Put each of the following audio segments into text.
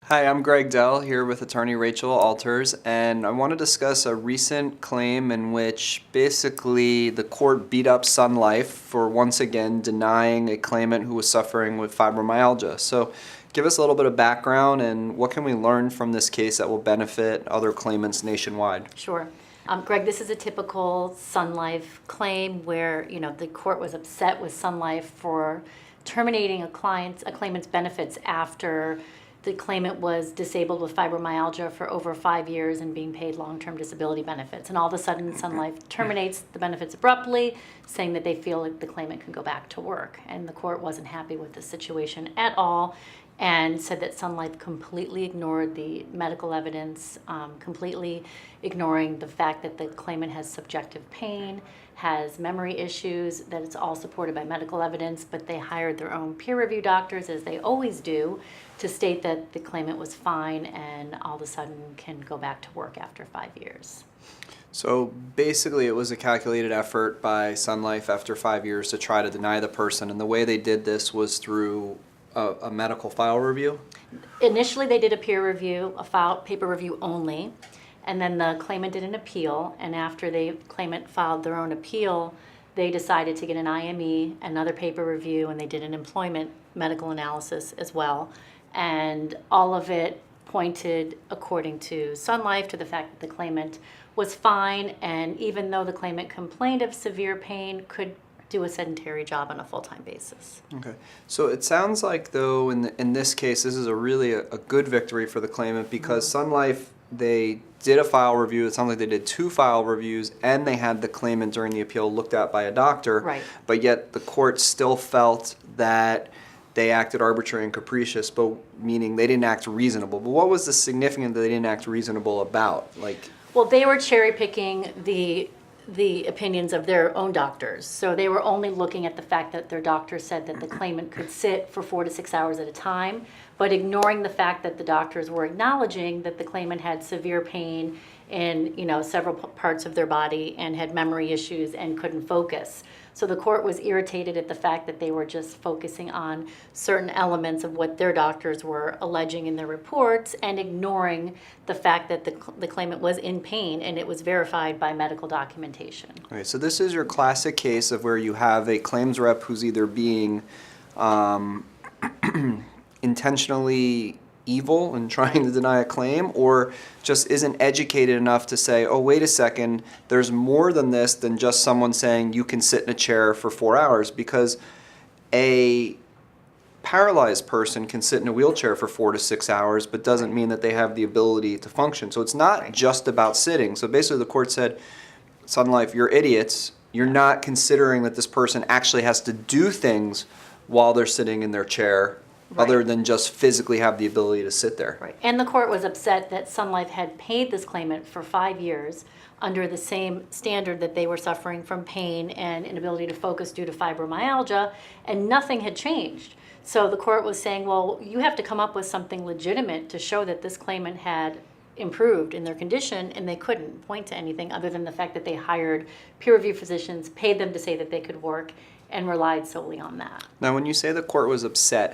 Hi, I'm Greg Dell here with attorney Rachel Alters, and I want to discuss a recent claim in which basically the court beat up Sunlife for once again denying a claimant who was suffering with fibromyalgia. So give us a little bit of background and what can we learn from this case that will benefit other claimants nationwide? Sure. Greg, this is a typical Sunlife claim where, the court was upset with Sunlife for terminating a claimant's benefits after the claimant was disabled with fibromyalgia for over 5 years and being paid long-term disability benefits. And all of a sudden, Sunlife terminates the benefits abruptly, saying that they feel like the claimant can go back to work. And the court wasn't happy with the situation at all and said that Sunlife completely ignored the medical evidence, completely ignoring the fact that the claimant has subjective pain, has memory issues, that it's all supported by medical evidence, but they hired their own peer review doctors, as they always do, to state that the claimant was fine and all of a sudden can go back to work after 5 years. So basically it was a calculated effort by Sunlife after 5 years to try to deny the person, and the way they did this was through a medical file review? Initially they did a peer review, paper review only, and then the claimant did an appeal, and after the claimant filed their own appeal, they decided to get an IME, another paper review, and they did an employment medical analysis as well. And all of it pointed, according to Sunlife, to the fact that the claimant was fine, and even though the claimant complained of severe pain, could do a sedentary job on a full-time basis. Okay. So it sounds like, though, in this case, this is really a good victory for the claimant because Sunlife, they did a file review. It sounds like they did 2 file reviews, and they had the claimant during the appeal looked at by a doctor. Right. But yet the court still felt that they acted arbitrary and capricious, but meaning they didn't act reasonable. But what was the significance that they didn't act reasonable about? Well, they were cherry picking the opinions of their own doctors. So they were only looking at the fact that their doctor said that the claimant could sit for 4 to 6 hours at a time, but ignoring the fact that the doctors were acknowledging that the claimant had severe pain in several parts of their body and had memory issues and couldn't focus. So the court was irritated at the fact that they were just focusing on certain elements of what their doctors were alleging in their reports and ignoring the fact that the claimant was in pain and it was verified by medical documentation. Okay, so this is your classic case of where you have a claims rep who's either being intentionally evil and trying to deny a claim, or just isn't educated enough to say, oh, wait a second, there's more than this than just someone saying you can sit in a chair for 4 hours, because a paralyzed person can sit in a wheelchair for 4 to 6 hours, but doesn't mean that they have the ability to function. So it's not just about sitting. So basically the court said, Sunlife, you're idiots. You're not considering that this person actually has to do things while they're sitting in their chair, other than just physically have the ability to sit there. Right. And the court was upset that Sunlife had paid this claimant for 5 years under the same standard that they were suffering from pain and inability to focus due to fibromyalgia, and nothing had changed. So the court was saying, well, you have to come up with something legitimate to show that this claimant had improved in their condition, and they couldn't point to anything other than the fact that they hired peer review physicians, paid them to say that they could work, and relied solely on that. Now, when you say the court was upset,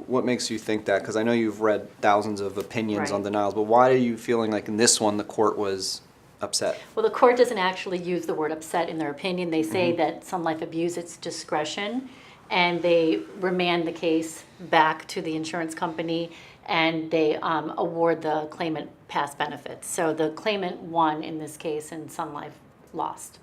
what makes you think that? Because I know you've read thousands of opinions on denials, but why are you feeling like in this one the court was upset? Well, the court doesn't actually use the word upset in their opinion. They say that Sunlife abused its discretion, and they remand the case back to the insurance company, and they award the claimant past benefits. So the claimant won in this case, and Sunlife lost.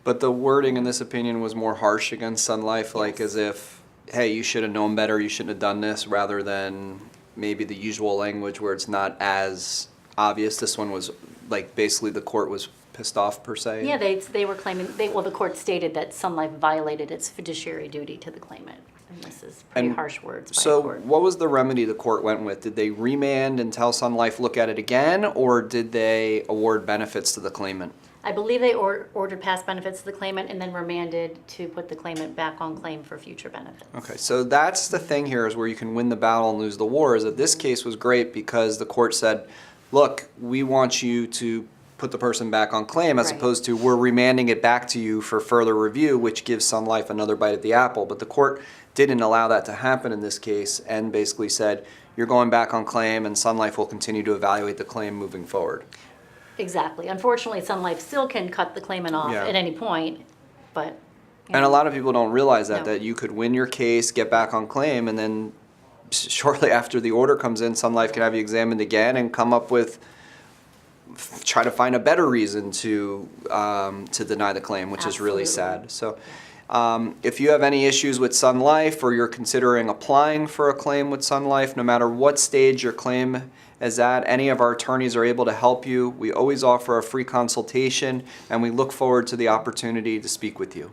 But the wording in this opinion was more harsh against Sunlife, like as if, hey, you should have known better, you shouldn't have done this, rather than maybe the usual language where it's not as obvious. This one was like basically the court was pissed off per se. Yeah, they were claiming, the court stated that Sunlife violated its fiduciary duty to the claimant. And this is pretty harsh words by the court. So what was the remedy the court went with? Did they remand and tell Sunlife look at it again, or did they award benefits to the claimant? I believe they ordered past benefits to the claimant and then remanded to put the claimant back on claim for future benefits. Okay, so that's the thing here, is where you can win the battle and lose the war, is that this case was great because the court said, look, we want you to put the person back on claim, as opposed to we're remanding it back to you for further review, which gives Sunlife another bite at the apple. But the court didn't allow that to happen in this case and basically said, you're going back on claim, and Sun Life will continue to evaluate the claim moving forward. Exactly. Unfortunately, Sun Life still can cut the claimant off Yeah. at any point, but. And a lot of people don't realize that, No. that you could win your case, get back on claim, and then shortly after the order comes in, Sun Life can have you examined again and come up with, try to find a better reason to deny the claim, which is really Absolutely. sad. So if you have any issues with Sun Life, or you're considering applying for a claim with Sun Life, no matter what stage your claim is at, any of our attorneys are able to help you. We always offer a free consultation, and we look forward to the opportunity to speak with you.